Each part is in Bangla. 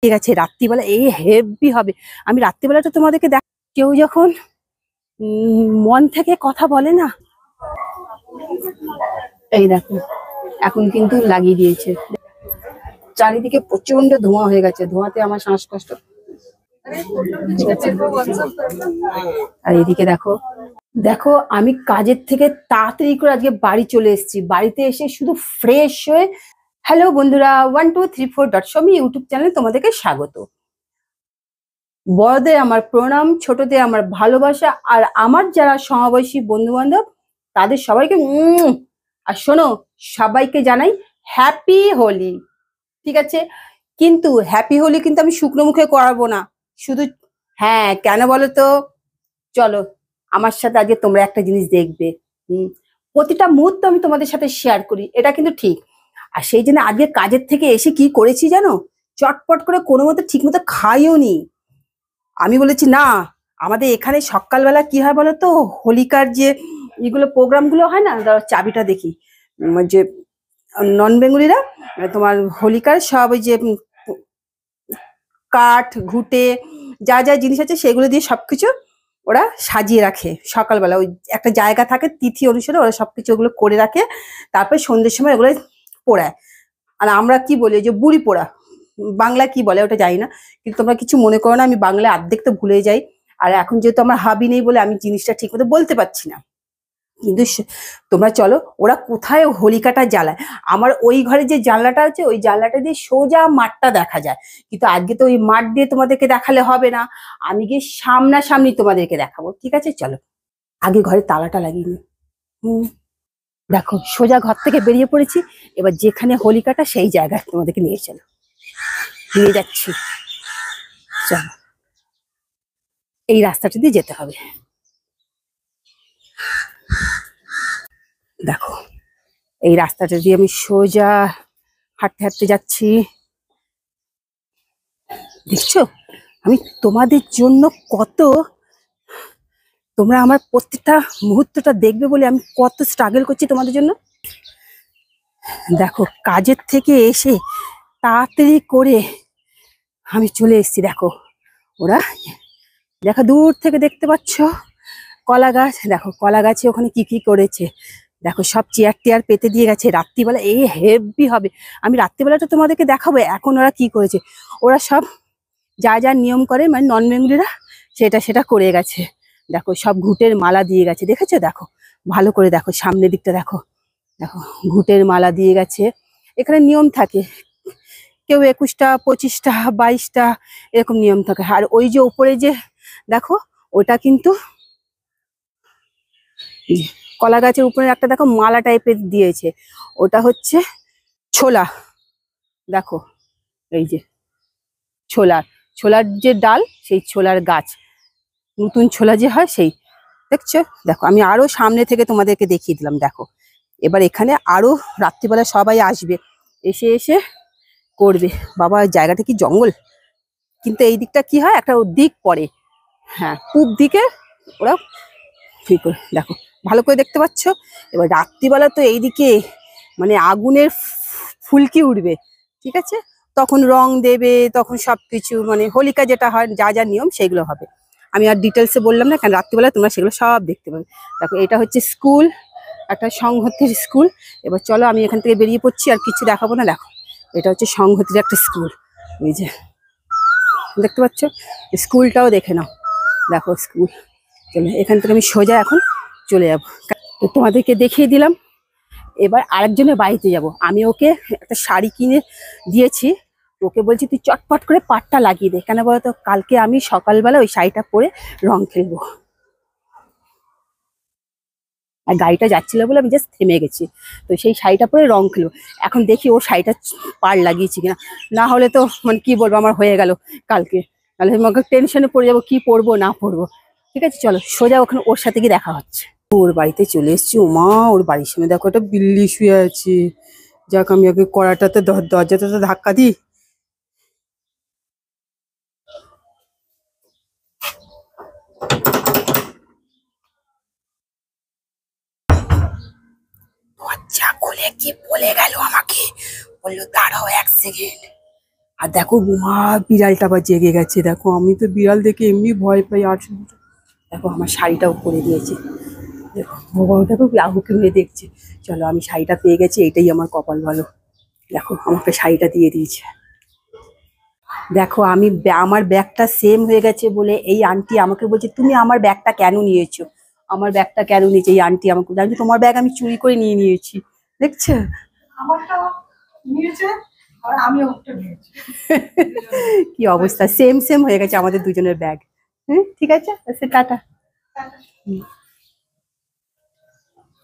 ঠিক আছে, রাত্রিবেলা এই হেভি হবে। আমি রাত্রিবেলাটা তোমাদেরকে দেখ, কেউ যখন মন থেকে কথা বলে না, এই দেখো এখন কিন্তু লাগিয়ে দিয়েছে। চারিদিকে প্রচন্ড ধোঁয়া হয়ে গেছে, ধোঁয়াতে আমার শ্বাসকষ্ট। আর এদিকে দেখো দেখো আমি কাজের থেকে তাড়াতাড়ি করে আজকে বাড়ি চলে এসেছি। বাড়িতে এসে শুধু ফ্রেশ হয়ে, হ্যালো বন্ধুরা, 1234.com ইউটিউব চ্যানেলে তোমাদেরকে স্বাগত। বড়দের আমার প্রণাম, ছোটদের আমার ভালোবাসা, আর আমার যারা সমবয়সী বন্ধু বান্ধব তাদের সবাইকে আর শোনো, সবাইকে জানাই হ্যাপি হোলি। ঠিক আছে, কিন্তু হ্যাপি হোলি কিন্তু আমি শুকনো মুখে করাবো না শুধু। হ্যাঁ, কেন বলো তো? চলো আমার সাথে আজকে তোমরা একটা জিনিস দেখবে। প্রতিটা মুহূর্ত আমি তোমাদের সাথে শেয়ার করি, এটা কিন্তু ঠিক। আর সেই জন্য আজকে কাজের থেকে এসে কি করেছি জানো? চটপট করে কোনো মতো ঠিক মতো খাইও নি। আমি বলেছি না, আমাদের এখানে সকালবেলা কি হয় বলো তো, হোলিকার যে এগুলো প্রোগ্রামগুলো হয় না, চাবিটা দেখি যে নন বেঙ্গলিরা তোমার হোলিকার সব ওই যে কাঠ ঘুটে যা যা জিনিস আছে সেগুলো দিয়ে সবকিছু ওরা সাজিয়ে রাখে। সকালবেলা ওই একটা জায়গা থাকে, তিথি অনুসারে ওরা সবকিছু ওগুলো করে রাখে। তারপরে সন্ধ্যের সময় ওগুলো পোড়ায়। আর আমরা কি বলি যে বুড়ি পোড়া, বাংলা কি বলে ওটা জানি না, কিন্তু তোমরা কিছু মনে করো না, আমি বাংলায় অর্ধেক তো ভুলে যাই। আর এখন যেহেতু আমার হাবি নেই বলে আমি জিনিসটা ঠিক মতো বলতে পারছি না। কিন্তু তোমরা চলো, ওরা কোথায় হোলিকাটা জ্বালায়। আমার ওই ঘরে যে জানলাটা আছে, ওই জানলাটা দিয়ে সোজা মাঠটা দেখা যায়। কিন্তু আজকে তো ওই মাঠ দিয়ে তোমাদেরকে দেখালে হবে না, আমি গিয়ে সামনাসামনি তোমাদেরকে দেখাবো। ঠিক আছে, চলো আগে ঘরে তালাটা লাগিয়ে নি। দেখো সোজা ঘর থেকে বেরিয়ে পড়েছি। এবার যেখানে হোলিকাটা সেই জায়গায় তোমাদেরকে নিয়ে চলো, নিয়ে যাচ্ছি। চলো, এই রাস্তাটা দিয়ে যেতে হবে। দেখো এই রাস্তাটা দিয়ে আমি সোজা হাঁটতে হাঁটতে যাচ্ছি। দেখছো আমি তোমাদের জন্য কত, তোমরা আমার প্রত্যেকটা মুহূর্তটা দেখবে বলে আমি কত স্ট্রাগল করছি তোমাদের জন্য। দেখো কাজের থেকে এসে তাড়াতাড়ি করে আমি চলে এসেছি। দেখো ওরা, দেখো দূর থেকে দেখতে পাচ্ছ কলা গাছ। দেখো কলা গাছে ওখানে কি কি করেছে, দেখো সব চেয়ার টেয়ার পেতে দিয়ে গেছে। রাত্রিবেলা এই হেভি হবে, আমি রাত্রিবেলাটা তোমাদেরকে দেখাবো এখন ওরা কি করেছে। ওরা সব যা যা নিয়ম করে মানে নন বেঙ্গলিরা সেটা করে গেছে। দেখো সব ঘুটের মালা দিয়ে গেছে, দেখেছো? দেখো ভালো করে দেখো, সামনের দিকটা দেখো, দেখো ঘুটের মালা দিয়ে গেছে। এখানে নিয়ম থাকে, কেউ 21টা 25টা 22টা এরকম নিয়ম থাকে। আর ওই যে উপরে যে দেখো, ওটা কিন্তু কলা গাছের উপরে একটা দেখো মালা টাইপের দিয়েছে, ওটা হচ্ছে ছোলা। দেখো এই যে ছোলার ছোলার যে ডাল, সেই ছোলার গাছ, নতুন ছোলা যে হয় সেই, দেখছো? দেখো আমি আরো সামনে থেকে তোমাদেরকে দেখিয়ে দিলাম। দেখো এবার এখানে আরো রাত্রিবেলা সবাই আসবে, এসে এসে করবে। বাবা জায়গাটা কি জঙ্গল, কিন্তু এই দিকটা কি হয়, একটা দিক পড়ে, হ্যাঁ পূব দিকে ওরা ঠিক করে। দেখো ভালো করে দেখতে পাচ্ছ। এবার রাত্রিবেলা তো এইদিকে মানে আগুনের ফুলকি উঠবে, ঠিক আছে? তখন রং দেবে, তখন সবকিছু মানে হোলিকা যেটা হয় যা যা নিয়ম সেগুলো হবে। আমি আর ডিটেলসে বললাম না, কারণ রাত্রিবেলা তোমরা সেগুলো সব দেখতে পাবে। দেখো এটা হচ্ছে স্কুল, একটা সংহতির স্কুল। এবার চলো আমি এখান থেকে বেরিয়ে পড়ছি, আর কিছু দেখাবো না। দেখো এটা হচ্ছে সংহতির একটা স্কুল, এই যে দেখতে পাচ্ছ, স্কুলটাও দেখে নাও। দেখো স্কুল, চলো এখান থেকে আমি সোজা এখন চলে যাবো। তো তোমাদেরকে দেখিয়ে দিলাম। এবার আরেকজনের বাড়িতে যাব। আমি ওকে একটা শাড়ি কিনে দিয়েছি, ওকে বলছি তুই চটপট করে পাটটা লাগিয়ে দে। কেন বলতো, কালকে আমি সকালবেলা ওই শাড়িটা পরে রং খেলবো। আর গাড়িটা যাচ্ছিল বলে আমি জাস্ট থেমে গেছি, তো সেই শাড়িটা পরে রং খেলবো। এখন দেখি ও শাড়িটা পাড় লাগিয়েছি কিনা, না হলে তো মানে কি বলবো, আমার হয়ে গেল কালকে, তাহলে আমাকে টেনশনে পড়ে যাবো কি পরবো না পরবো। ঠিক আছে চলো সোজা ওখানে ওর সাথে গিয়ে দেখা হচ্ছে। ওর বাড়িতে চলে এসেছি। ওমা ওর বাড়ির সামনে দেখো একটা বিল্লি শুয়ে আছে। যাক আমি আগে কড়াটাতে দরজাটাতে ধাক্কা দিই। দরজা খুলে কি বলে গেল আমাকে, বললো দাঁড়াও 1 সেকেন্ড। আর দেখো মা, বিড়ালটা আবার জেগে গেছে। দেখো আমি তো বিড়াল দেখে এমনি ভয় পাই। আর দেখো আমার শাড়িটাও করে দিয়েছে। দেখো বাবা, দেখো আগুকে মেয়ে দেখছে। চলো, আমি শাড়িটা পেয়ে গেছি, এটাই আমার কপাল ভালো। দেখো আমাকে শাড়িটা দিয়ে দিয়েছে। দেখো আমি আমার ব্যাগটা সেম হয়ে গেছে বলে এই আন্টি আমাকে বলছে, তুমি আমার ব্যাগটা কেন নিয়েছো? আমার ব্যাগটা কেন নিয়েছে এই আন্টি আমাকে? জানি তোমার ব্যাগ আমি চুরি করে নিয়ে নিয়েছি। দেখছো আমারটা নিয়েছে আর আমি ওটা নিয়েছি। কি অবস্থা, সেম সেম হয়ে গেছে আমাদের দুজনের ব্যাগ। হ্যাঁ ঠিক আছে, টাটা।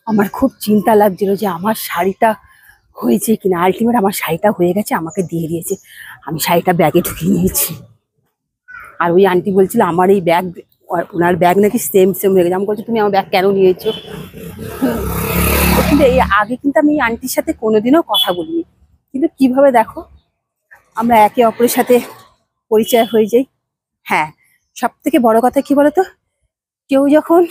আমার খুব চিন্তা লাগছিল যে আমার শাড়িটা হয়েছে কিনা। আলটিমেট আমার শাড়িটা হয়ে গেছে, আমাকে দিয়ে দিয়েছে। আমি শাড়িটা ব্যাগে ঢুকিয়ে নিয়েছি। আর ওই আন্টি বলছিল আমার এই ব্যাগ, ওনার ব্যাগ নাকি সেম সেম হয়ে গেছে। আমি বলছি তুমি আমার ব্যাগ কেন নিয়েছো? কিন্তু এই আগে কিন্তু আমি এই আন্টির সাথে কোনোদিনও কথা বলিনি, কিন্তু কিভাবে দেখো আমরা একে অপরের সাথে পরিচয় হয়ে যাই। হ্যাঁ, সব থেকে বড় কথা কি বলতো, কেউ যখন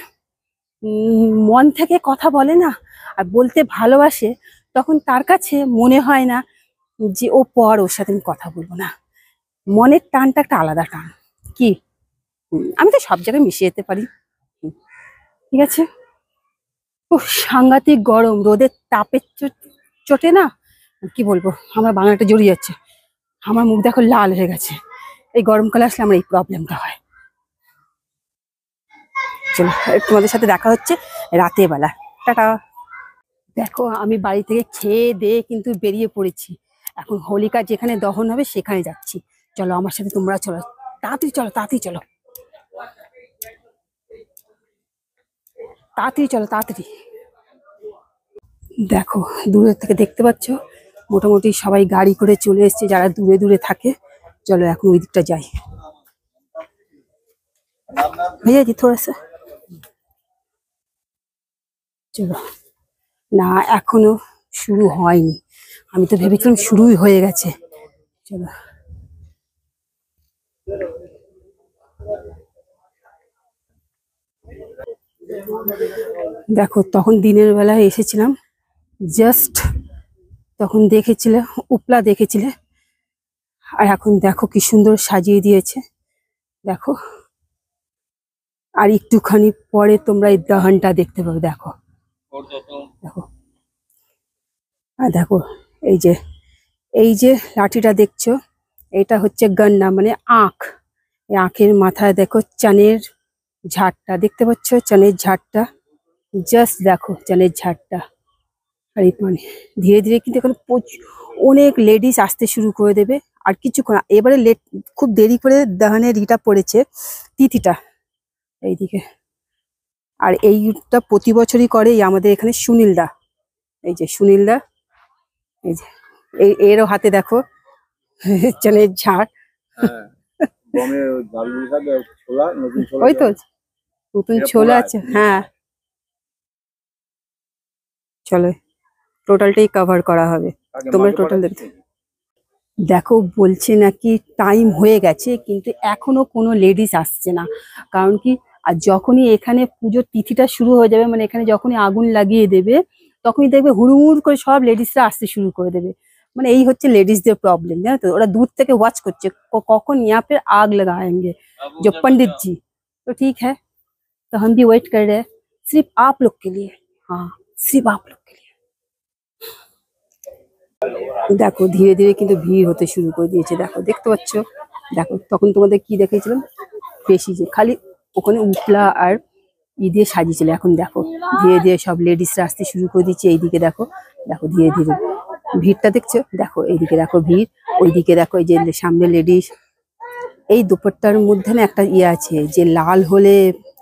মন থেকে কথা বলে না আর বলতে ভালোবাসে, তখন তার কাছে মনে হয় না যে ও পর, ওর সাথে আমি কথা বলবো না। মনের টানটা একটা আলাদা টান। কি আমি তো সব জায়গায় মিশে যেতে পারি। ঠিক আছে। ও সাংঘাতিক গরম, রোদের তাপের চোটে না কি বলবো, আমার বাংলাটা জড়িয়ে যাচ্ছে। আমার মুখ দেখো লাল হয়ে গেছে। এই গরমকালে আসলে আমার এই প্রবলেমটা হয়। চলো, তোমাদের সাথে দেখা হচ্ছে রাতের বেলা। টাটা। দেখো আমি বাড়ি থেকে খেয়ে দিয়ে কিন্তু বেরিয়ে পড়েছি। এখন হোলিকা যেখানে দহন হবে সেখানে যাচ্ছি। চলো আমার সাথে তোমরা চলো, তাড়াতাড়ি চলো, তাড়াতাড়ি চলো, তাড়াতাড়ি চলো, তাড়াতাড়ি। দেখো দূরের থেকে দেখতে পাচ্ছ মোটামুটি সবাই গাড়ি করে চলে এসছে, যারা দূরে দূরে থাকে। চলো এখন ওই দিকটা যাই। ভাইয়া জি থোড়া সা, চলো। না এখনো শুরু হয়নি, আমি তো ভেবেছিলাম শুরুই হয়ে গেছে। চলো। দেখো তখন দিনের বেলায় এসেছিলাম, জাস্ট তখন দেখেছিলে উপলা দেখেছিলে, আর এখন দেখো কি সুন্দর সাজিয়ে দিয়েছে। দেখো আর একটুখানি পরে তোমরা এই দহনটা দেখতে পাবে। দেখো দেখো, আর দেখো এই যে, এই যে লাঠিটা দেখছো, এটা হচ্ছে গন্না মানে আখ। এই আখের মাথায় দেখো চানের ঝাড়টা দেখতে পাচ্ছ, চানের ঝাড়টা। জাস্ট দেখো চানের ঝাড়টা। আর এই মানে ধীরে ধীরে কিন্তু এখন অনেক লেডিস আসতে শুরু করে দেবে। আর কিছুক্ষণ এবারে লেট, খুব দেরি করে দহনের ইটা পড়েছে, তিথিটা এইদিকে। আর এইটা প্রতি বছরই করে এই আমাদের এখানে সুনীলদা। এই যে সুনীলদা, এই যে এরও হাতে দেখো চানের ঝাড়। ওই তো নতুন ছোলা আছে। হ্যাঁ চলো, টোটালটাই কভার করা হবে, তোমরা টোটাল দেখতে। দেখো বলছে নাকি টাইম হয়ে গেছে, কিন্তু এখনো কোনো লেডিস আসছে না। কারণ কি, আর যখনই এখানে পুজোর তিথিটা শুরু হয়ে যাবে, মানে এখানে যখনই আগুন লাগিয়ে দেবে, তখনই দেখবে হুড়ুহুড় করে সব লেডিসরা আসতে শুরু করে দেবে। মানে এই হচ্ছে লেডিসদের প্রবলেম, জানো তো। ওরা দূর থেকে ওয়াচ করছে কখন यहाँ पे आग लगाएंगे जो पंडित जी। तो ठीक है, तो हम भी वेट कर रहे हैं सिर्फ आप लोग के लिए। हाँ, सिर्फ आप लोग के लिए। দেখো ধীরে ধীরে কিন্তু ভিড় হতে শুরু করে দিয়েছে। দেখো দেখতে পাচ্ছ, দেখো তখন তোমাদের কি দেখিয়েছিলাম, বেশি যে খালি ওখানে উপলা আর ই দিয়ে সাজিয়েছিল। এখন দেখো ধীরে ধীরে সব লেডিসরা আসতে শুরু করে দিচ্ছে। এইদিকে দেখো, দেখো ধীরে ধীরে ভিড়টা দেখছো। দেখো এইদিকে দেখো ভিড়, ওইদিকে দেখো এই যে সামনে লেডিস। এই দুপাট্টার মধ্যে না একটা ইয়ে আছে যে লাল হলে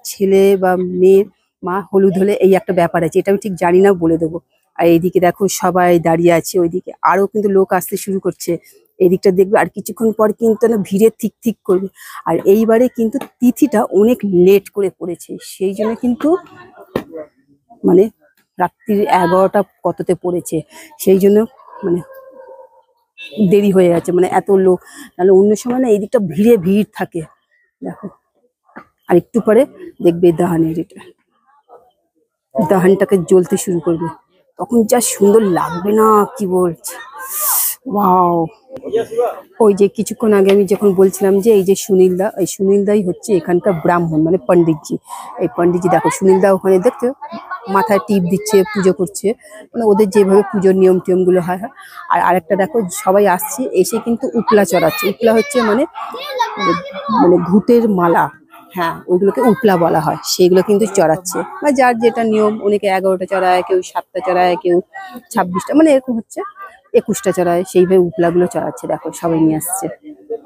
ছেলে বা মেয়ের মা, হলুদ হলে এই একটা ব্যাপার আছে, এটা আমি ঠিক জানি না, বলে দেবো। আর এইদিকে দেখো সবাই দাঁড়িয়ে আছে, ওইদিকে আরো কিন্তু লোক আসতে শুরু করছে। এদিকটা দেখবে আর কিছুক্ষণ পর কিন্তু না ভিড়ে ঠিক ঠিক করবে। আর এইবারে কিন্তু তিথিটা অনেক লেট করে পড়েছে, সেই জন্য কিন্তু মানে রাত্রির 11টা কততে পড়েছে, সেই জন্য মানে দেরি হয়ে গেছে, মানে এত লোক। নাহলে অন্য সময় না এই দিকটা ভিড়ে ভিড় থাকে। দেখো আর একটু পরে দেখবে দাহানের এটা, দাহানটাকে জ্বলতে শুরু করবে, তখন যা সুন্দর লাগবে না কি বলছে। ওয়াও। ওই যে কিছুক্ষণ আগে আমি যখন বলছিলাম যে এই যে সুনীলদা, এই সুনীলদাই হচ্ছে এখানকার ব্রাহ্মণ মানে পণ্ডিতজি। এই পণ্ডিতজি দেখো, সুনীলদা ওখানে দেখছো মাথায় টিপ দিচ্ছে, পুজো করছে, মানে ওদের যেভাবে পুজোর নিয়ম টিয়ম গুলো হয় হয়। আর আরেকটা দেখো, সবাই আসছে এসে কিন্তু উপলা চড়াচ্ছে। উপলা হচ্ছে মানে মানে ঘুঁটের মালা, হ্যাঁ ওইগুলোকে উপলা বলা হয়, সেগুলো কিন্তু চড়াচ্ছে। মানে যার যেটা নিয়ম, অনেকে 11টা চড়ায়, কেউ 7টা চড়ায়, কেউ 26টা, মানে এরকম হচ্ছে 21টা চড়ায়, সেইভাবে উপলাগুলো চড়াচ্ছে। দেখো সবাই নিয়ে আসছে।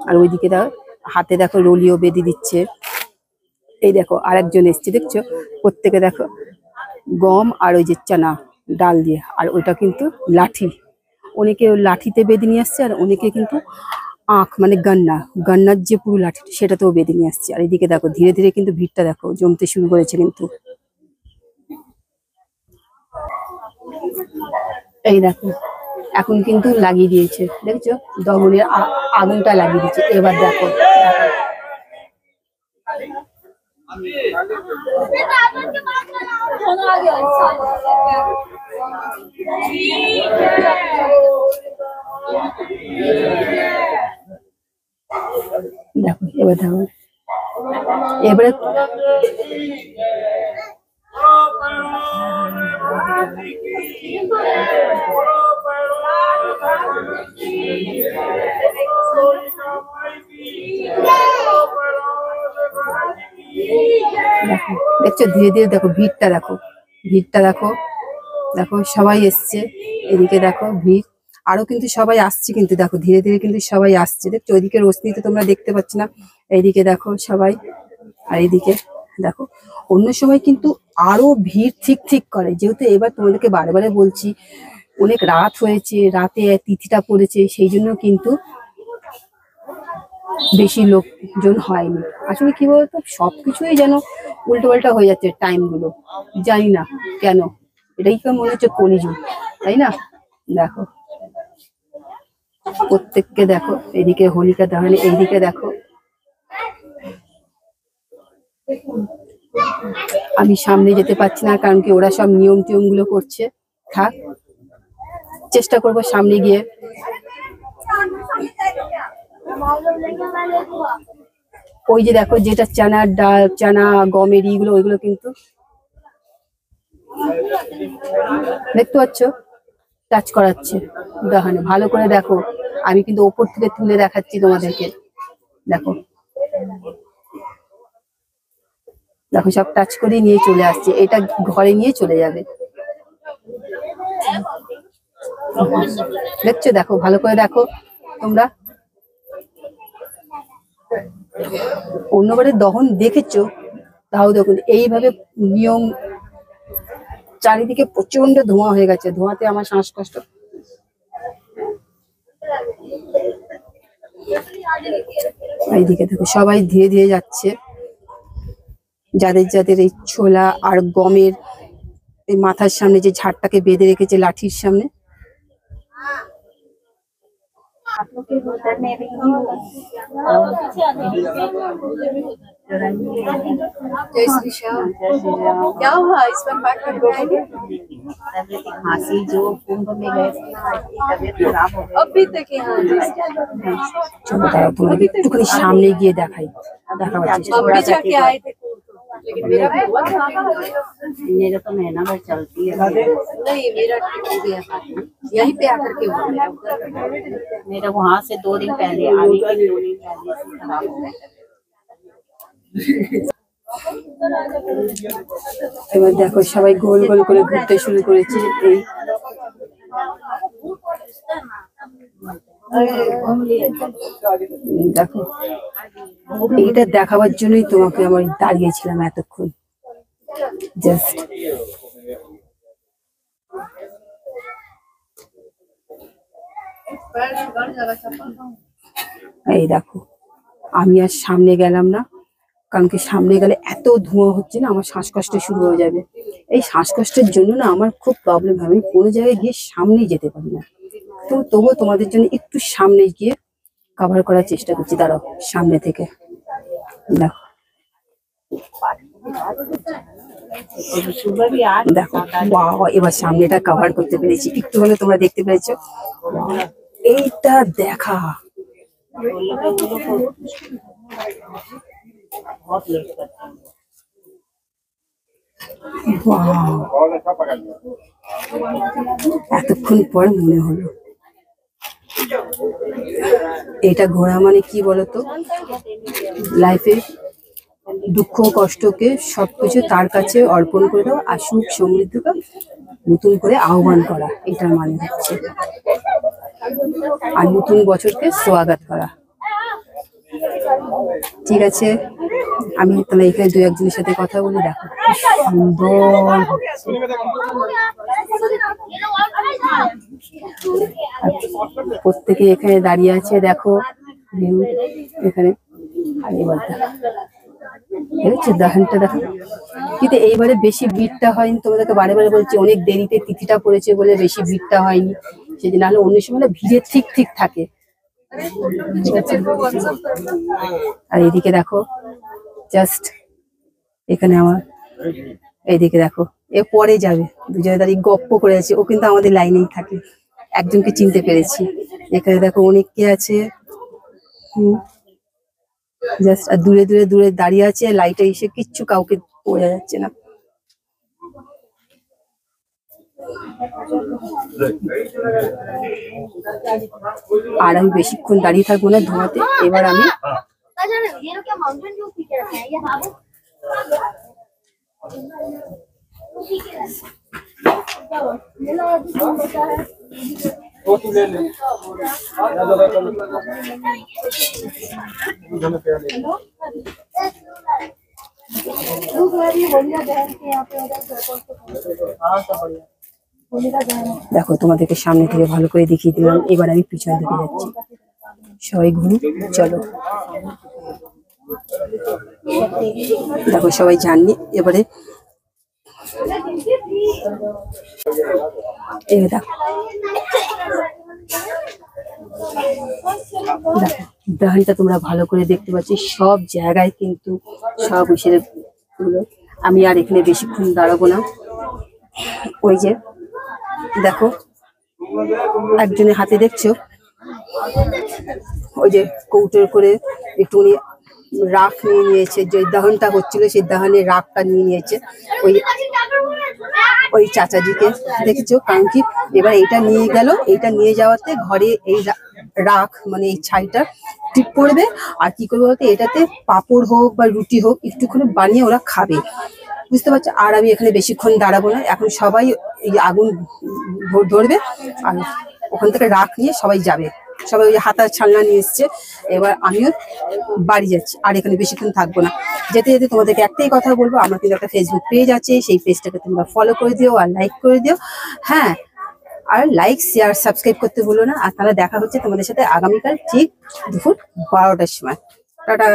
আর ওইদিকে দেখো হাতে দেখো রোলিও বেঁধে দিচ্ছে। এই দেখো আরেকজন এসছে দেখছো, প্রত্যেকে দেখো গম আর ওই যে চানা ডাল দিয়ে, আর ওইটা কিন্তু লাঠি, অনেকে ওই লাঠিতে বেঁধে নিয়ে আসছে, আর অনেকে কিন্তু আখ মানে গান্নার যে পুরো লাঠি সেটাতেও বেঁধে নিয়ে আসছে। আর এদিকে দেখো ধীরে ধীরে কিন্তু ভিড়টা দেখো জমতে শুরু করেছে কিন্তু। এই দেখো এখন কিন্তু লাগিয়ে দিয়েছে, দেখছো দমনের আগুনটা লাগিয়ে দিয়েছে। এবার দেখো দেখো, এবার দেখো এবারে দেখো, দেখছো ধীরে ধীরে দেখো ভিড়টা দেখো, ভিড়টা দেখো, দেখো সবাই এসছে। এদিকে দেখো ভিড়, আরো কিন্তু সবাই আসছে কিন্তু, দেখো ধীরে ধীরে কিন্তু সবাই আসছে। দেখছো ওইদিকে রোশনি তো তোমরা দেখতে পাচ্ছ না, এইদিকে দেখো সবাই। আর এইদিকে দেখো অন্য সময় কিন্তু আরো ভিড় ঠিক ঠিক করে, যেহেতু এবার তোমাদেরকে বারে বারে বলছি অনেক রাত হয়েছে, রাতে তিথিটা পড়েছে, সেই জন্য কিন্তু বেশি লোকজন হয়নি। আসলে কি বলতো, সবকিছুই যেন উল্টো পাল্টা হয়ে যাচ্ছে টাইম গুলো, জানি না কেন। এটাই তো মনে হচ্ছে কলিযুগ, তাই না? দেখো প্রত্যেককে দেখো, এদিকে হোলিকা দহন, এইদিকে দেখো। আমি সামনে যেতে পারছি না, কারণ কি ওরা সব নিয়ম টিয়ম গুলো করছে। থাক, চেষ্টা করবো সামনে গিয়ে। ওই যে দেখো যেটা চানার ডাল, চানা গমের ইগুলো, ওইগুলো কিন্তু দেখতে পাচ্ছ টাচ করাচ্ছে দহনে। ভালো করে দেখো, আমি কিন্তু ওপর থেকে তুলে দেখাচ্ছি তোমাদেরকে। দেখো দেখো সব টাচ করে নিয়ে চলে আসছে, এটা ঘরে নিয়ে চলে যাবে। দেখছো, দেখো ভালো করে দেখো তোমরা। অন্যবারে দহন দেখেছো, তাও দেখুন এইভাবে নিয়ম, চারিদিকে প্রচন্ড ধোঁয়া হয়ে গেছে, ধোঁয়াতে আমার শ্বাসকষ্ট। এইদিকে দেখো সবাই ধীরে ধীরে যাচ্ছে, যাদের যাদের এই ছোলা আর গমের এই মাথার সামনে যে ঝাড়টাকে বেঁধে রেখেছে লাঠির সামনে। जय श्री श्याम। क्या हुआ इस बार पाठ में आएंगे? तबीयत खांसी जो कुंभ में गए थे ना, तबीयत खराब हो गई। अभी तक यहाँ চলো তারা তোমাকে একটুখানি সামনে গিয়ে দেখাই, দেখাবার চেষ্টা हम করি। भी जाके आए थे लेकिन मेरा भी हुआ था। मेरा तो महीना भर चलती है, नहीं मेरा ठीक हो गया था, यहीं पे आकर के हुआ मेरा। मेरा वहाँ से 2 दिन पहले आने के 2 दिन पहले से खराब हो गया। এবার দেখো সবাই গোল গোল করে ঘুরতে শুরু করেছে। এই দেখো, এইটা দেখাবার জন্যই তোমাকে আমার দাঁড়িয়েছিলাম এতক্ষণ জাস্ট। এই দেখো আমি আর সামনে গেলাম না, কারণ কি সামনে গেলে এত ধোঁয়া হচ্ছে না, আমার শ্বাসকষ্ট শুরু হয়ে যাবে। এই শ্বাসকষ্টের জন্য না আমার খুব প্রবলেম হয়, আমি কোনো জায়গায় গিয়ে সামনেই যেতে পারি না। তো তবুও তোমাদের জন্য একটু সামনে গিয়ে কভার করার চেষ্টা করছি। দাঁড়াও, সামনে থেকে দেখো, सुबह भी आज দেখো বাহ, এবার সামনেটা কভার করতে পেরেছি, একটু হলে তোমরা দেখতে পেরেছো। এইটা দেখা, बहुत लेट करते हैं। Wow! এতক্ষণ পর মনে হলো এটা ঘোরা মানে কি বলতো, লাইফে দুঃখ কষ্টকে সবকিছু তার কাছে অর্পণ করে দাও আর সুখ সমৃদ্ধকে নতুন করে আহ্বান করা, এটার মানে হচ্ছে, আর নতুন বছরকে স্বাগত করা। ঠিক আছে, আমি তাহলে এখানে দু একজনের সাথে কথা বলে দেখো কি সুন্দর হচ্ছে। প্রত্যেকে এখানে দাঁড়িয়ে আছে, দেখো view এখানে। আর এবার দেখো দাহানটা দেখো, কিন্তু এইবারে বেশি ভিড়টা হয়নি, তোমাদেরকে বারে বারে বলছি অনেক দেরিতে তিথিটা পড়েছে বলে বেশি ভিড়টা হয়নি, সেদিন নাহলে অন্য সময় ভিড়ে ঠিক ঠিক থাকে। ঠিক আছে, আর এদিকে দেখো জাস্ট এখানে আমার, এইদিকে দেখো এ পরে যাবে, দুজনে দাঁড়িয়ে গপ্প করে আছে, ও কিন্তু আমাদের লাইনেই থাকে, একজনকে চিনতে পেরেছি। এখানে দেখো অনেকে আছে, জাস্ট আর দূরে দূরে দূরে দাঁড়িয়ে আছে, লাইটে এসে কিচ্ছু কাউকে বোঝা যাচ্ছে না। আর আমি বেশিক্ষণ দাঁড়িয়ে থাকবো না ধোঁয়াতে, এবার আমি দেখো তোমাদেরকে সামনে থেকে ভালো করে দেখিয়ে দিলাম, এবার আমি পিছনে দিকে যাচ্ছি, সবাই ঘুরি চলো। দেখো সবাই জাননি, এবারে দেখো দেখো দাহানটা তোমরা ভালো করে দেখতে পাচ্ছ, সব জায়গায় কিন্তু সব উশের গুলো। আমি আর এখানে বেশিক্ষণ দাঁড়াবো না। ওই যে দেখো একজনের হাতে দেখছো ওই যে কৌটোর করে একটুখানি রাখ নিয়ে নিয়েছে, যে দাহনটা হচ্ছিল সেই দাহনের রাখটা নিয়ে নিয়েছে ওই ওই চাচাজিকে দেখেছো, কারণ কি এবার এইটা নিয়ে গেল, এইটা নিয়ে যাওয়াতে ঘরে এই রাখ মানে এই ছাইটা ঠিক করবে, আর কি করবে বলতে এটাতে পাঁপড় হোক বা রুটি হোক একটুখানি বানিয়ে ওরা খাবে, বুঝতে পারছো। আর আমি এখানে বেশিক্ষণ দাঁড়াবো না, এখন সবাই এই আগুন ধরবে আর ওখান থেকে রাখ নিয়ে সবাই যাবে, সবাই ওই হাতার ছালনা নিয়ে এসছে, এবার আমিও বাড়ি যাচ্ছি, আর এখানে বেশিক্ষণ থাকবো না। যেতে যেতে তোমাদেরকে একটাই কথা বলবো, আমার কিন্তু একটা ফেসবুক পেজ আছে, সেই পেজটাকে তোমরা ফলো করে দিও আর লাইক করে দিও, হ্যাঁ, আর লাইক শেয়ার সাবস্ক্রাইব করতে ভুলো না। আর তাহলে দেখা হচ্ছে তোমাদের সাথে আগামীকাল ঠিক দুপুর 12টার সময়। টাটা।